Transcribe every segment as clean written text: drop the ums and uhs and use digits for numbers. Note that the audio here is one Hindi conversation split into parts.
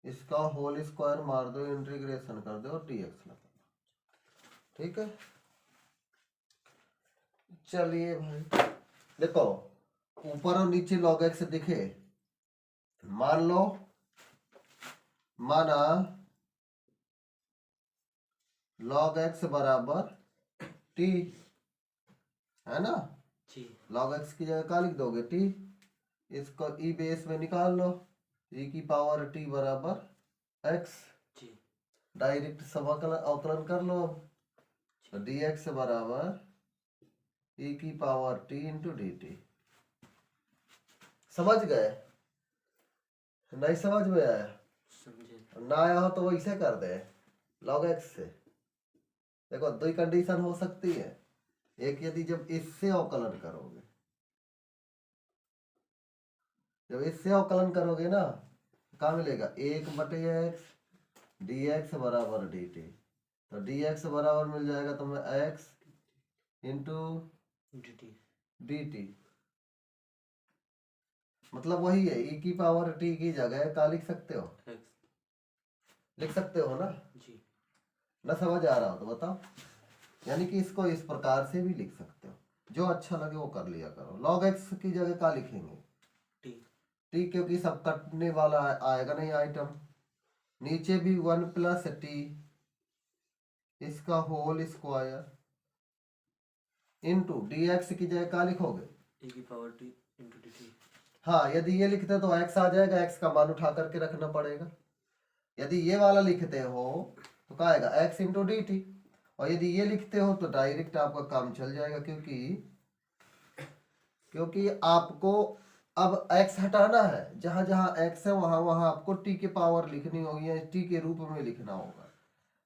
इसका होल स्क्वायर मार दो, इंटीग्रेशन कर दो और dx लगा दो। ठीक है, चलिए भाई देखो ऊपर और नीचे log x दिखे, मान लो माना log x बराबर t, है ना। जी log x की जगह क्या लिख दोगे t, इसको ई बेस में निकाल लो, e की पावर t बराबर x, जी डायरेक्ट समाकलन अवकलन कर लो। तो dx बराबर e की power t into d T. समझ गए, नहीं समझ में आया? समझे। ना आया हो तो वैसे कर दे log x से। देखो दो ही कंडीशन हो सकती है, एक यदि जब इससे अवकलन करोगे, जब इससे अवकलन करोगे ना क्या मिलेगा, 1/x dx बराबर dt। तो dx बराबर मिल जाएगा तुम्हें x इंटू dt, मतलब वही है, e की पावर t की जगह क्या लिख सकते हो, लिख सकते हो ना। जी ना समझ आ रहा हो तो बताओ, यानी कि इसको इस प्रकार से भी लिख सकते हो, जो अच्छा लगे वो कर लिया करो। log x की जगह क्या लिखेंगे, t, क्योंकि सब कटने वाला आएगा नहीं आइटम। नीचे भी 1 प्लस टी इसका होल स्क्वायर इंटू dx की जगह क्या लिखोगे, e की पावर t इंटू dt। हाँ यदि ये लिखते तो x आ जाएगा, x का मान उठा करके रखना पड़ेगा। यदि ये वाला लिखते हो तो क्या आएगा x इंटू डी टी, और यदि ये लिखते हो तो डायरेक्ट आपका काम चल जाएगा, क्योंकि आपको अब x हटाना है, जहां जहां x है वहां वहां आपको t की पावर लिखनी होगी या t के रूप में लिखना होगा,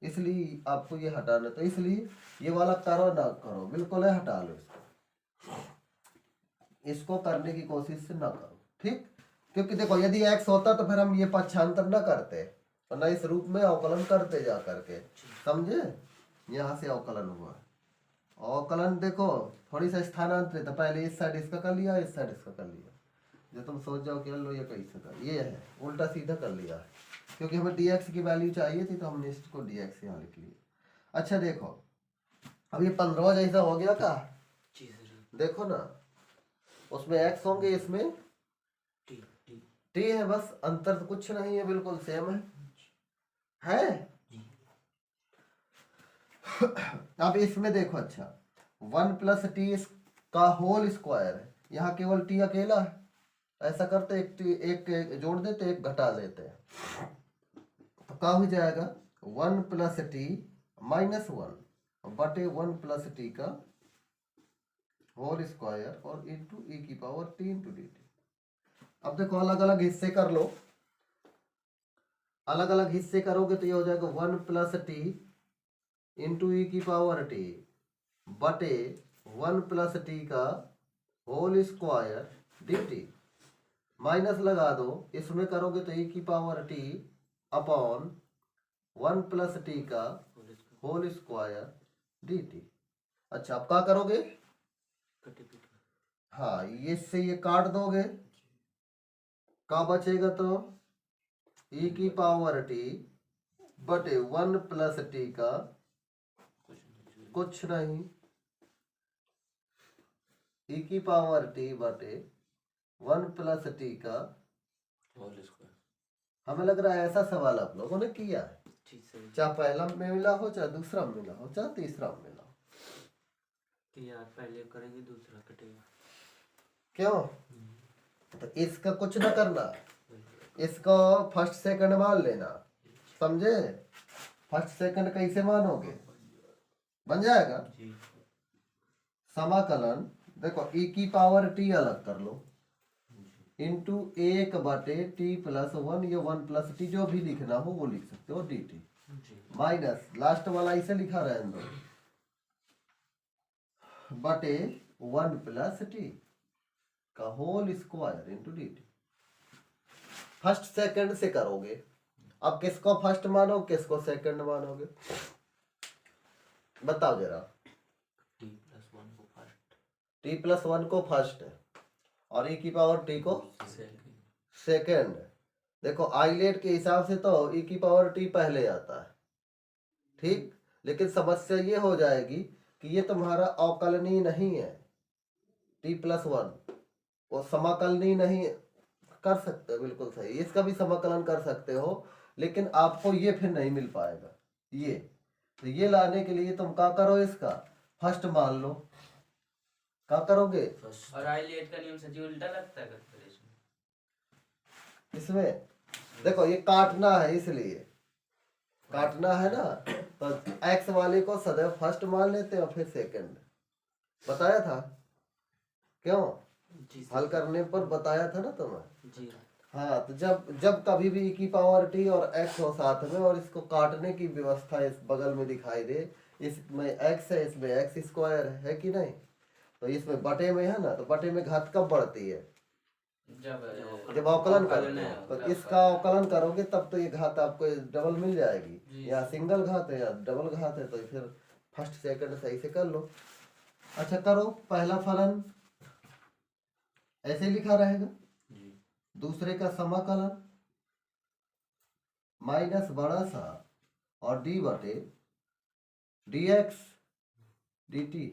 इसलिए आपको ये हटाना। तो इसलिए ये वाला करो ना करो, बिल्कुल है हटा लो इसको, इसको करने की कोशिश ना करो, ठीक। क्योंकि देखो यदि x होता तो फिर हम ये पक्षांतर न करते, और न इस रूप में अवकलन करते जा करके, समझे। यहाँ से अवकलन हुआ, अवकलन देखो थोड़ी सा स्थानांतरित, पहले इस साइड इसका कर लिया, इस साइड इसका कर लिया, जो तुम सोच जाओ कि लो ये कैसे कर, ये है उल्टा सीधा कर लिया, क्योंकि हमें dx की वैल्यू चाहिए थी तो हमने इसको dx यहाँ लिख लिया। अच्छा देखो अब ये 15 जैसा हो गया का, जी सर। देखो ना उसमें x होंगे, इसमें t t है, बस अंतर तो कुछ नहीं है, बिल्कुल सेम है। अब इसमें देखो, अच्छा 1 प्लस टी का होल स्क्वायर है, यहाँ केवल t अकेला है, ऐसा करते एक जोड़ देते एक घटा लेते हैं, तो क्या हो जाएगा 1 प्लस टी माइनस 1 बटे 1 प्लस टी का होल स्क्वायर और इंटू ई की power T into d T. अब देखो अलग अलग हिस्से कर लो, अलग अलग हिस्से करोगे तो ये हो जाएगा 1 प्लस टी इंटू ई की पावर टी बटे 1 प्लस टी का whole square d t, minus लगा दो, इसमें करोगे तो ई की power t upon 1 plus t का होल स्क्वायर डी टी। अच्छा अब क्या करोगे, हाँ ये से ये काट दोगे, क्या बचेगा, तो ई की पावर टी बटे 1 प्लस टी का कुछ नहीं, ई की पावर टी बटे 1 प्लस टी का होल स्क्वायर। हमें लग रहा है ऐसा सवाल आप लोगों ने किया है, चाहे पहला में मिला हो, चाहे दूसरा में मिला हो, चाहे तीसरा में मिला हो। यार पहले करेंगे दूसरा कटेगा क्यों, तो इसका कुछ ना करना, इसको फर्स्ट सेकंड मान लेना, समझे। फर्स्ट सेकंड कैसे मानोगे, बन जाएगा समाकलन, देखो e की पावर t अलग कर लो इंटू 1 बटे टी प्लस 1, ये 1 प्लस टी जो भी लिखना हो वो लिख सकते हो डी टी, माइनस लास्ट वाला इसे लिखा रहने दो बटे 1 प्लस टी का whole square into d t. First second से करोगे, अब किसको फर्स्ट मानो किसको सेकंड मानोगे, बताओ जरा। t प्लस 1 को फर्स्ट और e की पावर t को सेकंड, देखो आइलेट के हिसाब से तो e की पावर t पहले आता है, ठीक। लेकिन समस्या ये हो जाएगी कि ये तुम्हारा अवकलनीय नहीं है, t+1 वो समाकलनीय नहीं है। कर सकते हो, बिल्कुल सही, इसका भी समाकलन कर सकते हो, लेकिन आपको ये फिर नहीं मिल पाएगा ये। तो ये लाने के लिए तुम क्या करो, इसका फर्स्ट मान लो। क्या करोगे और आइलेट का नियम सचिव उल्टा लगता है करते इसमें। इसमें? देखो ये काटना है, इसलिए काटना है ना, तो एक्स वाले को सदैव फर्स्ट मान लेते हैं और फिर सेकंड। बताया था क्यों, जी हल करने पर बताया था ना तुम्हें। जी। हाँ, तो जब जब कभी भी e की पावर t और x हो साथ में और इसको काटने की व्यवस्था इस बगल में दिखाई दे, इसमें x है, इसमें x स्क्वायर है कि नहीं, तो इसमें बटे में है ना, तो बटे में घात कब बढ़ती है, जब अवकलन करते हो। तो इसका अवकलन करोगे तब तो ये घात आपको डबल मिल जाएगी, या सिंगल घात है या डबल घात है, तो फिर फर्स्ट सेकंड सही से कर लो। अच्छा करो, पहला फलन ऐसे लिखा रहेगा, दूसरे का समाकलन माइनस बड़ा सा और d बटे dx dt,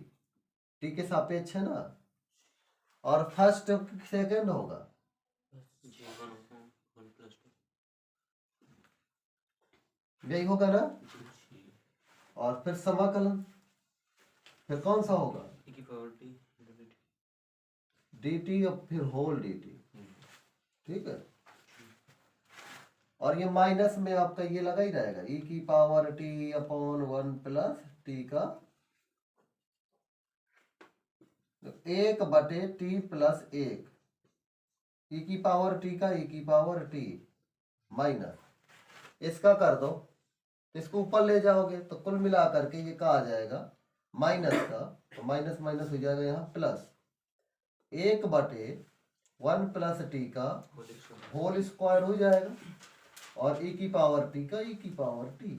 t के सापेक्ष है ना, और फर्स्ट सेकंड होगा जी 1+2 यही होगा ना, जी। और फिर समाकलन फिर कौन सा होगा, e की पावर t dt और फिर होल dt, ठीक है। और ये माइनस में आपका ये लगा ही रहेगा, e की power t upon 1 plus t का 1 बटे t प्लस 1, e की पावर t का e की पावर t माइनस इसका कर दो, इसको ऊपर ले जाओगे तो कुल मिला करके ये का आ जाएगा माइनस का, तो माइनस माइनस हो जाएगा यहाँ प्लस 1 बटे 1 प्लस टी का होल स्क्वायर हो जाएगा, और e की पावर t का e की पावर t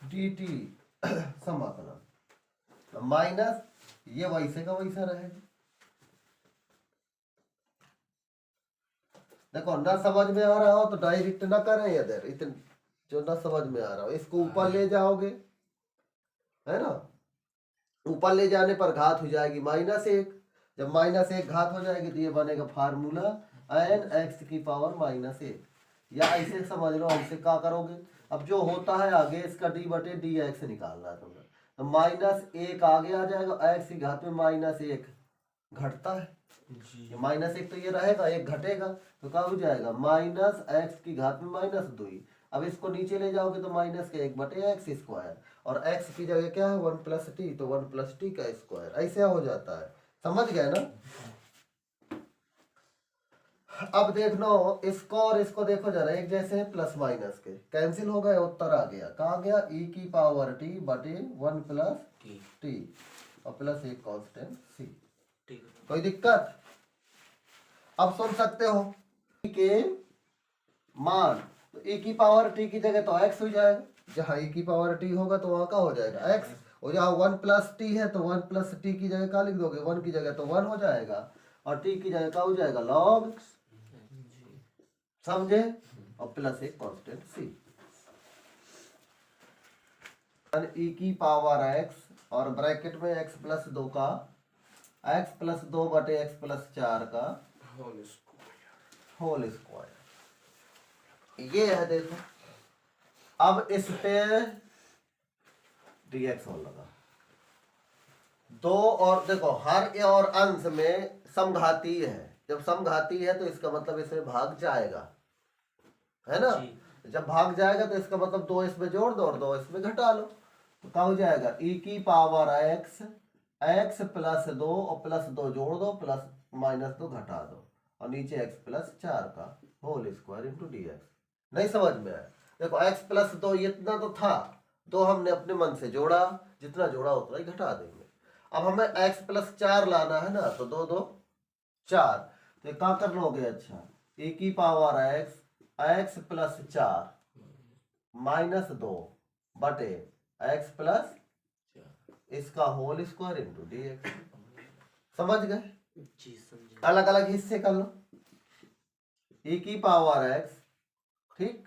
dt समाकलन माइनस ये वैसे का वैसा रहेगा। देखो ना समझ में आ रहा हो तो डायरेक्ट ना करें, इधर इतने जो ना समझ में आ रहा हो इसको ऊपर ले जाओगे, है ना, ऊपर ले जाने पर घात हो जाएगी -1, जब -1 घात हो जाएगी तो ये बनेगा फार्मूला n x की पावर -1, या ऐसे समझ लो, ऐसे क्या करोगे, अब जो होता है आगे इसका d बटे dx निकालना है तुम्हें, तो -1 आगे आ जाएगा, x की घात में -1 घटता है, ये -1 तो ये रहेगा, एक घटेगा, तो क्या हो जाएगा -x की घात में -2। अब इसको नीचे ले जाओगे तो माइनस के 1 बटे एक्स स्क्वायर, और x की जगह क्या है 1 प्लस टी, तो 1 प्लस टी का स्क्वायर, ऐसे हो जाता है। समझ गए ना। अब देखना इसको और इसको देखो जरा, एक जैसे प्लस माइनस के कैंसिल हो गए, उत्तर आ गया, कहा गया e की पावर t बटे 1 प्लस टी और प्लस एक कांस्टेंट c। कोई दिक्कत? अब सुन सकते हो के मान, तो e की पावर t की जगह तो x हो जाएगा, जहां e की पावर t होगा तो वहां का हो जाएगा x, और जहां 1 प्लस टी है तो 1 प्लस टी की जगह क्या लिख दोगे, 1 की जगह तो 1 हो जाएगा, और t की जगह क्या हो जाएगा log, समझे, और प्लस एक कांस्टेंट c। e की पावर x और ब्रैकेट में x प्लस 2 का x प्लस 2 बटे x प्लस 4 का होल स्क्वायर, ये है। देखो अब इस पे dx होने लगा, दो, और देखो हर और अंश में समघातीय है, जब समघातीय है तो इसका मतलब इसमें भाग जाएगा, है ना, जब भाग जाएगा तो इसका मतलब 2 इसमें जोड़ दो और 2 इसमें घटा लो, तो क्या हो जाएगा e की पावर x प्लस 2 और प्लस 2 जोड़ दो, प्लस -2 घटा दो, और नीचे x प्लस 4 का होल स्क्वायर इंटू dx। नहीं समझ में आया? देखो x प्लस 2 इतना तो था, 2 हमने अपने मन से जोड़ा, जितना जोड़ा उतना ही घटा देंगे। अब हमें x प्लस 4 लाना है ना, तो 2 2 4, तो क्या कर लोगे, अच्छा e की पावर x प्लस 4 -2 बटे x प्लस इसका होल स्क्वायर इंटू dx। समझ गए? जी समझे। अलग अलग हिस्से कर लो, ई की पावर एक्स, ठीक,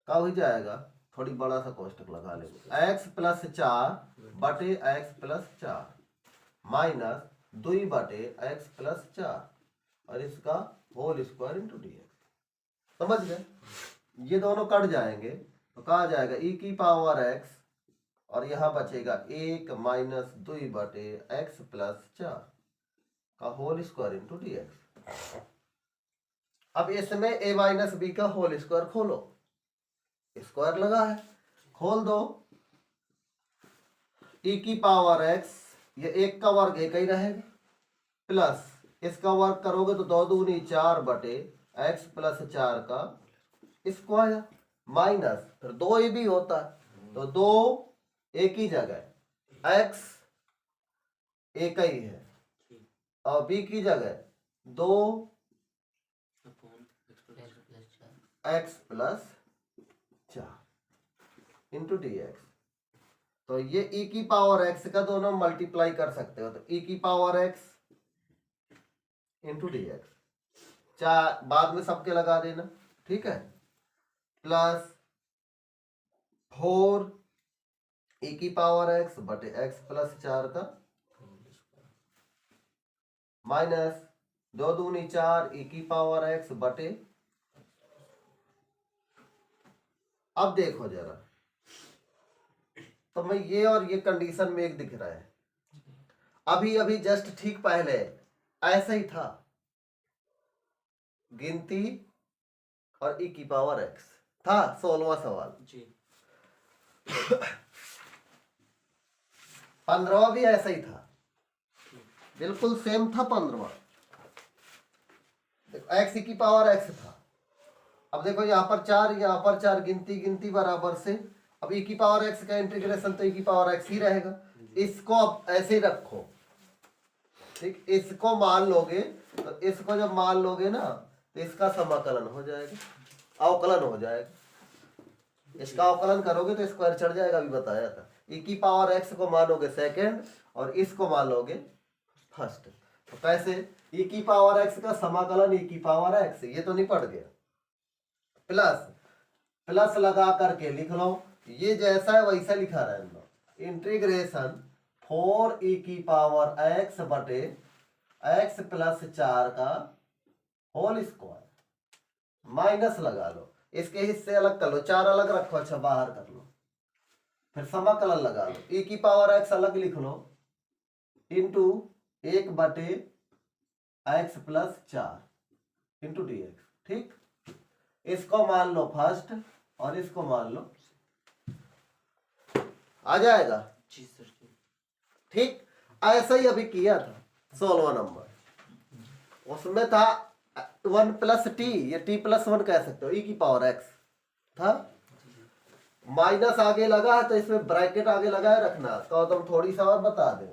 का हो जाएगा, थोड़ी बड़ा सा कोष्टक लगा लेंगे, एक्स प्लस 4 बटे एक्स प्लस 4 माइनस 2 बटे एक्स प्लस 4 और इसका whole square into d x. समझ गए? ये दोनों कट जाएंगे तो कहा जाएगा ई की पावर एक्स और यहाँ बचेगा 1 माइनस 2 बटे एक्स प्लस 4 का whole square into d x. अब इसमें a माइनस बी का होल स्क्वायर खोलो, स्क्वायर लगा है, खोल दो। e की पावर x, ये 1 का वर्ग 1 ही रहेगा, प्लस इसका वर्ग करोगे तो 2 दूनी 4 बटे x प्लस 4 का स्क्वायर माइनस फिर 2 ही भी होता है तो 2 एक ही जगह, x एक ही है और b की जगह 2 x plus 4 into d x. तो ये e की पावर x का दोनों मल्टीप्लाई कर सकते हो तो e की power x into d x, चार बाद में सबके लगा देना, ठीक है, प्लस 4 e की पावर x बटे x प्लस 4 का माइनस 2 दूनी 4 e की पावर x बटे। अब देखो जरा, तो मैं ये और ये कंडीशन में एक दिख रहा है, अभी अभी जस्ट ठीक पहले ऐसा ही था, गिनती और e की पावर x था 16वां सवाल जी। 15वां भी ऐसा ही था, बिल्कुल सेम था 15वां। देखो x की पावर x था, अब देखो यहाँ पर 4 यहाँ पर 4, गिनती गिनती बराबर से, अब e की पावर x का इंटीग्रेशन तो e की पावर x ही रहेगा, इसको अब ऐसे ही रखो, ठीक, इसको मान लोगे तो इसको जब मान लोगे ना तो इसका समाकलन हो जाएगा, अवकलन हो जाएगा, इसका अवकलन करोगे तो स्क्वायर चढ़ जाएगा, अभी बताया था। e की पावर x को मानोगे सेकंड और इसको मान लोगे फर्स्ट, तो कैसे, e की पावर x का समाकलन e की पावर x, ये तो निपट गया, प्लस प्लस लगा करके लिख लो, ये जैसा है वैसा लिखा रहने दो, इंटीग्रेशन 4e की पावर x बटे x प्लस 4 का होल स्क्वायर माइनस लगा लो, इसके हिस्से अलग कर लो, 4 अलग रखो, अच्छा बाहर कर लो, फिर समाकलन लगा लो, e की पावर x अलग लिख लो इंटू 1 बटे x plus 4 into d x, ठीक, इसको मान लो फर्स्ट और इसको मान लो, आ जाएगा, जी सर जी। ठीक, ऐसा ही अभी किया था 16वां नंबर, उसमें था 1 प्लस टी, ये t प्लस 1 कह सकते हो, e की पावर x था, माइनस आगे लगा है तो इसमें ब्रैकेट आगे लगाए रखना, तो तुम थोड़ी सा और बता दे,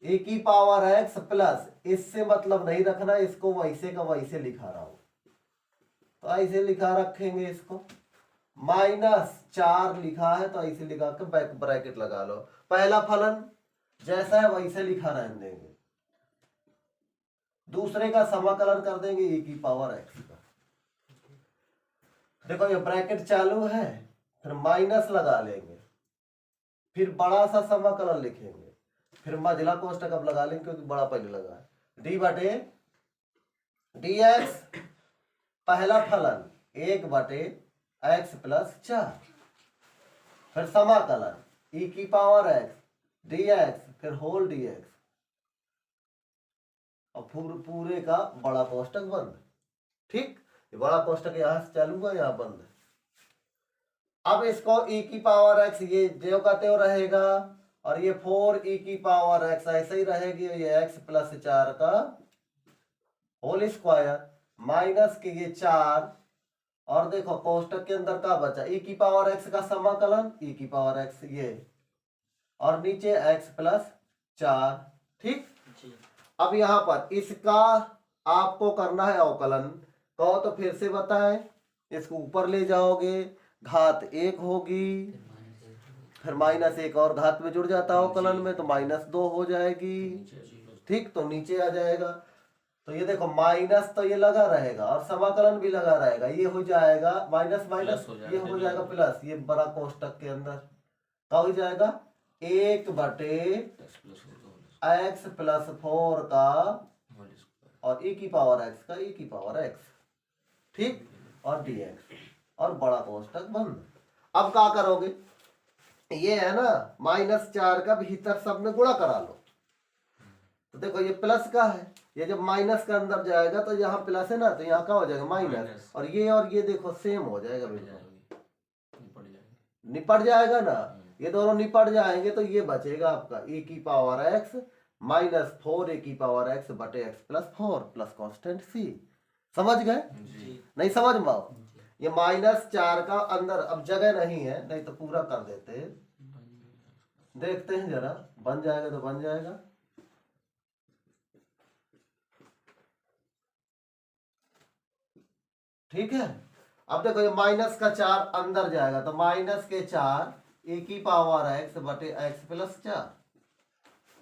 e की पावर x प्लस, इससे मतलब नहीं रखना, इसको वैसे का वैसे लिखा रहा हूं, तो ऐसे लिखा रखेंगे, इसको माइनस 4 लिखा है तो ऐसे लिखा के बैक ब्रैकेट लगा लो, पहला फलन जैसा है वैसे लिखा रहने देंगे, दूसरे का समाकलन कर देंगे e की पावर x का, देखो ये ब्रैकेट चालू है, फिर माइनस लगा लेंगे, फिर बड़ा सा समाकलन लिखेंगे, फिर मझला कोष्टक अब लगा लेंगे क्योंकि बड़ा पहले लगा है, डी बटे डी एक्स, पहला फलन 1 बटे x प्लस 4, फिर समाकलन e की पावर x dx, फिर होल dx, और पूरे का बड़ा कोष्टक बंद, ठीक, ये बड़ा कोष्टक यहां से चालू हुआ, यहां बंद है। अब इसको e की पावर x ये जो का त्यों रहेगा और ये 4e की पावर x ऐसे ही रहेगी, ये x प्लस 4 का होल स्क्वायर माइनस के ये 4, और देखो कोष्टक के अंदर का बचा e की पावर x का समाकलन e की पावर x ये, और नीचे x प्लस 4, ठीक। अब यहाँ पर इसका आपको करना है अवकलन, कहो तो फिर से बताएं, इसको ऊपर ले जाओगे, घात 1 होगी, फिर -1 और घात में जुड़ जाता है अवकलन में तो -2 हो जाएगी, ठीक, तो नीचे आ जाएगा, तो ये देखो माइनस तो ये लगा रहेगा और समाकलन भी लगा रहेगा, ये हो जाएगा माइनस माइनस, ये हो जाएगा प्लस, ये बड़ा कोष्टक के अंदर क्या हो जाएगा 1/x+4 का और e की पावर x का e की पावर x, ठीक, और dx और बड़ा कोष्टक बंद। अब क्या करोगे, ये है ना -4 का भीतर सब में गुणा करा लो। तो देखो ये प्लस का है, ये जब माइनस के अंदर जाएगा तो यहाँ प्लस है ना, तो यहाँ क्या हो जाएगा माइनस, और ये देखो सेम हो जाएगा, बिल्कुल निपट जाएगा ना, ये दोनों निपट जाएंगे तो ये बचेगा आपका e की पावर x -4 e की पावर x बटे x+4 प्लस कांस्टेंट c। समझ गए? नहीं समझ में आओ, ये -4 का अंदर अब जगह नहीं है, नहीं तो पूरा कर देते, देखते हैं जरा, बन जाएगा तो बन जाएगा। ठीक है, अब देखो ये -4 अंदर जाएगा तो -4 e की पावर x बटे x+4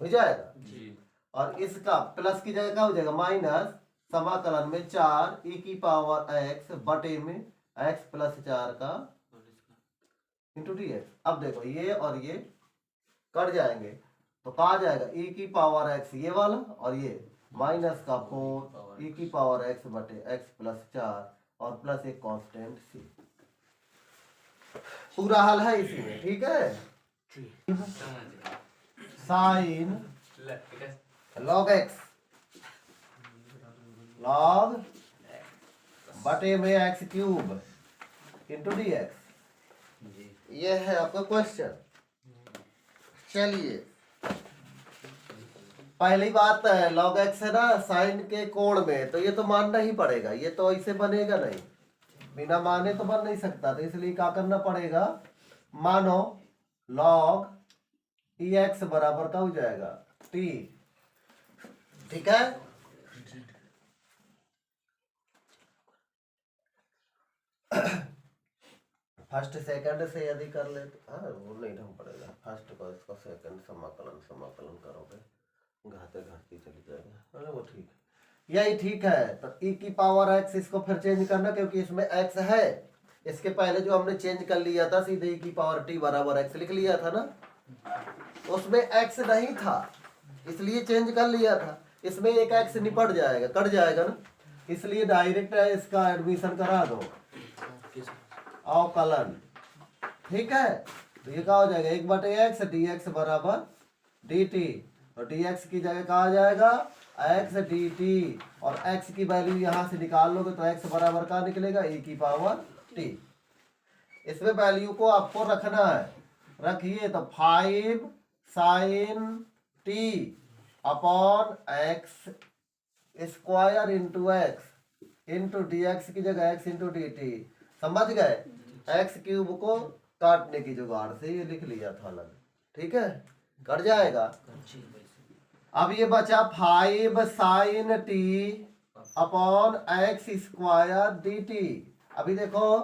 हो जाएगा जी। और इसका प्लस की जगह क्या हो जाएगा माइनस, समाकलन में 4 e की पावर x बटे में x+4 का इंटू dx। अब देखो ये और ये कट जाएंगे तो कहा जाएगा e की पावर x ये वाला और ये माइनस का 4 e की पावर x बटे x+4 और प्लस एक कांस्टेंट c। पूरा हल है इसी में, ठीक है। साइन log x log बटे में x³ इंटू dx, ये है आपका क्वेश्चन। चलिए पहली बात है log x है ना साइन के कोण में, तो ये तो मानना ही पड़ेगा, ये तो ऐसे बनेगा नहीं, बिना माने तो बन नहीं सकता, तो इसलिए क्या करना पड़ेगा, मानो log ex बराबर का हो जाएगा t, ठीक है। फर्स्ट सेकंड से यदि कर ले तो वो नहीं ढंग पड़ेगा, फर्स्ट को इसको सेकंड समाकलन करोगे घाते घाती चली जाएगा, अरे वो ठीक है, यही ठीक है। तो e की पावर x इसको फिर चेंज करना, क्योंकि इसमें x है, इसके पहले जो हमने चेंज कर लिया था सीधे e की पावर t बराबर x लिख लिया था ना, उसमें x नहीं था इसलिए चेंज कर लिया था, इसमें एक x निपट जाएगा, कट जाएगा ना, इसलिए डायरेक्ट इसका एडमिशन करा दो अवकलन, ठीक है। तो ये क्या हो जाएगा 1/x dx बराबर dt, और dx की जगह कहा जाएगा x dt, और x की वैल्यू यहां से निकाल लोगे तो x बराबर का निकलेगा e की पावर t। इसमें वैल्यू को आपको रखना है, रखिए तो 5 sin t upon x² into x into dx की जगह x इंटू dt, समझ गए। x³ को काटने की जुगाड़ से ये लिख लिया था अलग, ठीक है, कट जाएगा। अब ये बचा 5 sin t upon x² dt। अभी देखो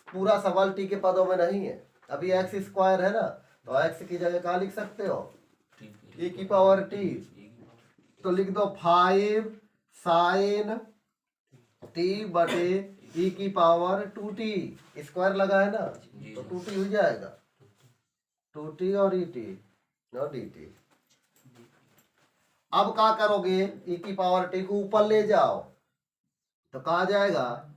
पूरा सवाल t के पदों में नहीं है, अभी x² है ना, तो x की जगह क्या लिख सकते हो e की पावर t, तो लिख दो 5 sin t बटे e की पावर 2t, स्क्वायर लगा है ना तो 2t हो जाएगा, 2t और et और dt। अब क्या करोगे, e की पावर t को ऊपर ले जाओ तो कहा जाएगा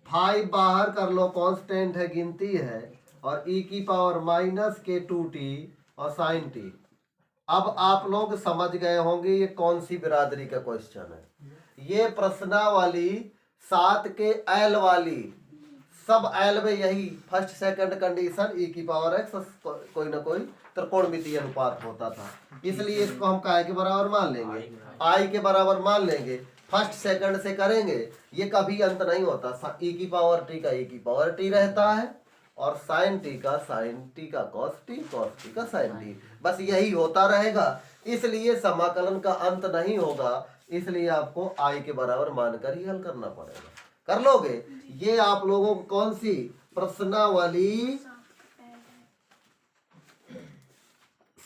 5 बाहर कर लो, कांस्टेंट है गिनती है, और e की पावर -2t और sin t। अब आप लोग समझ गए होंगे ये कौन सी बिरादरी का क्वेश्चन है, ये प्रश्नावली 7 के एल वाली, सब एल में यही फर्स्ट सेकंड कंडीशन e की पावर x कोई ना कोई त्रिकोणमितीय अनुपात होता था, इसलिए इसको हम काय के बराबर मान लेंगे, i के बराबर मान लेंगे, फर्स्ट सेकंड से करेंगे, ये कभी अंत नहीं होता, e की पावर t का e की पावर t रहता है, और sin t का cos t का sin t, बस यही होता रहेगा, इसलिए समाकलन का अंत नहीं होगा, इसलिए आपको i के बराबर मानकर ही हल करना पड़ेगा। कर लोगे? ये आप लोगों को कौन सी प्रश्नावली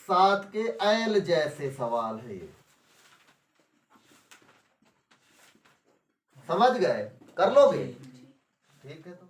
7 के एल जैसे सवाल है ये, समझ गए? कर लोगे? ठीक है तो